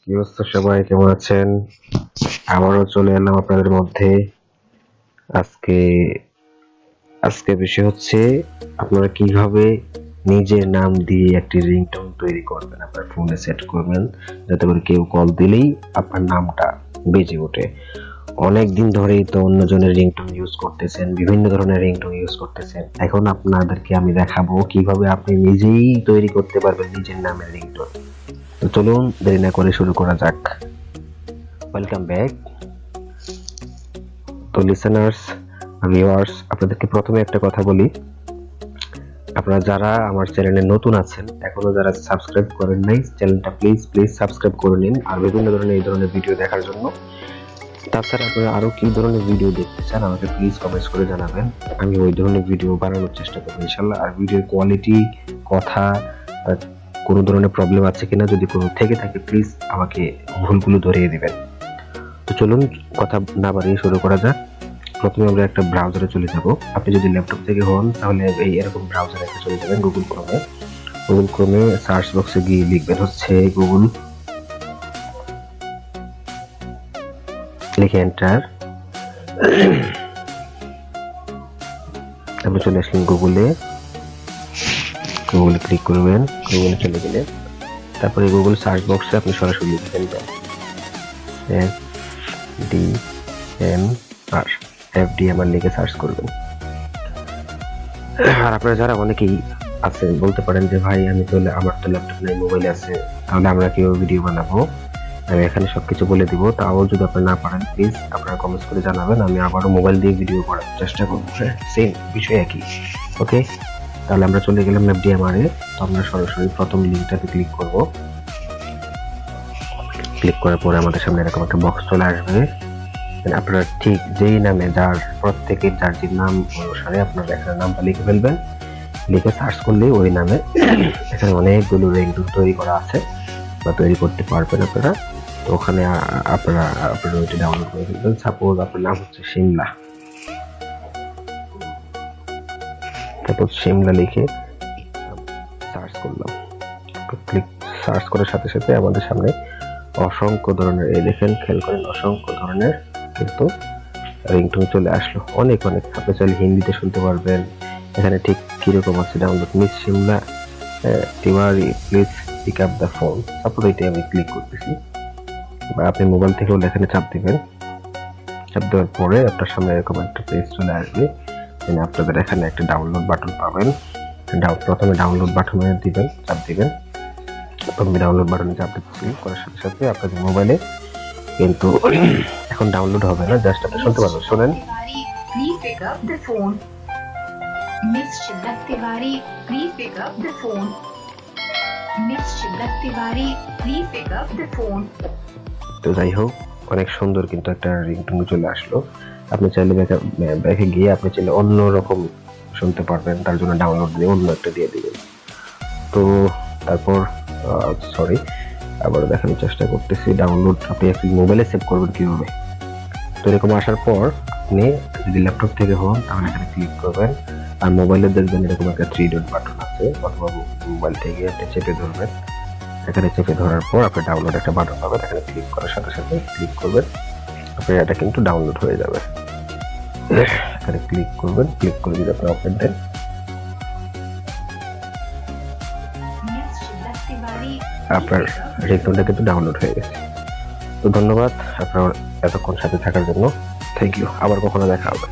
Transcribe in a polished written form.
কি অবস্থা সবাই, কেমন আছেন? আবারও চলে এলাম আপনাদের মধ্যে। আজকে আজকে বিষয় হচ্ছে আপনারা কিভাবে নিজের নাম দিয়ে একটি রিংটোন তৈরি করবেন। আপনার ফোনে সেট করবেন যাতে করে কেউ কল দিলেই আপনার নামটা বেজে ওঠে। অনেক দিন ধরেই তো অন্যজনের রিংটোন ইউজ করতেছেন, বিভিন্ন ধরনের রিংটোন ইউজ করতেছেন। এখন আপনাদেরকে আমি দেখাবো কিভাবে আপনি নিজেই তৈরি করতে পারবেন নিজের নামের রিংটোন। তো চলুন দেরি না করে শুরু করা যাক। Welcome back. তো লিসেনার্স, ভিউয়ার্স, আপনাদেরকে প্রথমে একটা কথা বলি। আপনারা যারা আমার চ্যানেলে নতুন আছেন, এখনো যারা সাবস্ক্রাইব করেন নাই, চ্যানেলটা প্লিজ সাবস্ক্রাইব করে নিন। আর বিভিন্ন ধরনের এই ধরনের ভিডিও দেখার জন্য, তাছাড়া আপনারা আরো কি ধরনের ভিডিও দেখতে চান আমাকে প্লিজ কমেন্টস করে জানাবেন। আমি ওই ধরনের ভিডিও বানানোর চেষ্টা করবো ইনশাল্লাহ। আর ভিডিওর কোয়ালিটি, কথা, কোনো ধরনের প্রবলেম আছে কিনা যদি কোনো থেকে থাকে প্লিজ আমাকে ভুলগুলো ধরিয়ে দিবেন। তো চলুন কথা না বাড়িয়ে শুরু করা যাক। প্রথমে আমরা একটা ব্রাউজারে চলে যাব। আপনি যদি ল্যাপটপ থেকে হন তাহলে এই এরকম ব্রাউজারে একটা চলে যাবেন গুগল ক্রোমে সার্চ বক্সে গিয়ে লিখবেন হচ্ছে গুগল, লিখে এন্টার। আপনি চলে আসলেন গুগলে ক্লিক করবেন। গুগলে চলে গেলে তারপরে গুগল সার্চ বক্সে আপনি সরাসরি লিখবেন FDMR লিখে সার্চ করবেন। আর আপনারা যারা অনেকেই আছেন বলতে পারেন যে ভাই আমি তো আমার তো ল্যাপটপ নাই, মোবাইল আছে, তাহলে আমরা কিভাবে ভিডিও বানাবো? আমি এখানে সবকিছু বলে দিব। তাও যদি আপনারা না পারেন প্লিজ আপনারা কমেন্টস করে জানাবেন, আমি আবারও মোবাইল দিয়ে ভিডিও করার চেষ্টা করবো। সেম বিষয় একই। ওকে, তাহলে আমরা চলে গেলাম FDMR এ। তো আমরা সরাসরি প্রথম লিঙ্কটাতে ক্লিক করব। ক্লিক করার পরে আমাদের সামনে এরকম একটা বক্স চলে আসবে। আপনারা ঠিক যেই নামে যার প্রত্যেকের যার যে নাম অনুসারে আপনারা এখানে নামটা লিখে ফেলবেন। লিখে সার্চ করলে ওই নামে এখানে অনেকগুলো রিংটোন তৈরি করা আছে বা তৈরি করতে পারবেন আপনারা। তো ওখানে আপনারা ওইটা ডাউনলোড করে ফেলবেন। সাপোজ আপনার নাম হচ্ছে শিমলা, তারপর শিমলা লিখে সার্চ করলাম। ক্লিক সার্চ করার সাথে সাথে আমাদের সামনে অসংখ্য ধরনের, এই দেখেন খেয়াল করেন, অসংখ্য ধরনের কিন্তু রিংটোন চলে আসলো। অনেক আপনি চাইলে হিন্দিতে শুনতে পারবেন। এখানে ঠিক কিরকম আছে download, miss Shimla Tiwari please pick up the phone. Suppose এইটাই আমি ক্লিক করতেছি, বা আপনি মোবাইল থেকেও এখানে চাপ দিবেন। চাপ দেওয়ার পরে আপনার সামনে এরকম একটা পেজ চলে আসবে। আপনাদের এখানে একটা ডাউনলোড বাটন পাবেন। প্রথমে ডাউনলোড বাটনে দিবেন, চাপ দিবেন। প্রথমে ডাউনলোড বাটনে চাপ দিচ্ছি করার সাথে সাথে আপনাদের মোবাইলে কিন্তু এখন ডাউনলোড হবে না, জাস্ট আপনি শুনতে পারবেন। শুনেন, Please pick up the phone. Miss Shimlat Tiwari, please pick up the phone. Miss Shimlat Tiwari, please pick up the phone. তো যাই হোক, অনেক সুন্দর কিন্তু একটা রিংটোন চলে আসলো। আপনি চাইলে ব্যাকে গিয়ে আপনি চাইলে অন্য রকম শুনতে পারবেন, তার জন্য ডাউনলোড দিয়ে অন্য একটা দিয়ে দিবেন। তো তারপর সরি, আবার দেখানোর চেষ্টা করতেছি। ডাউনলোড আপনি একটি মোবাইলে সেভ করবেন কিভাবে। তো এরকম আসার পর আপনি যদি ল্যাপটপ থেকে হন তাহলে এখানে ক্লিক করবেন। আর মোবাইলে দেখবেন এরকম একটা 3 ডট বাটন আছে, অথবা মোবাইল থেকে আপনি চেপে ধরবেন। এখানে চেপে ধরার পর আপনি ডাউনলোড একটা বাটন পাবেন, এখানে ক্লিক করার সাথে সাথে ক্লিক করবেন, আপনার এটা কিন্তু ডাউনলোড হয়ে যাবে। এখানে ক্লিক করবেন, ক্লিক করে যদি আপনি ওপেন দেন, আপনার রিংটোনটা কিন্তু ডাউনলোড হয়ে গেছে। তো ধন্যবাদ আপনার এতক্ষণ সাথে থাকার জন্য। Thank you. আবার কখনো দেখা হবে।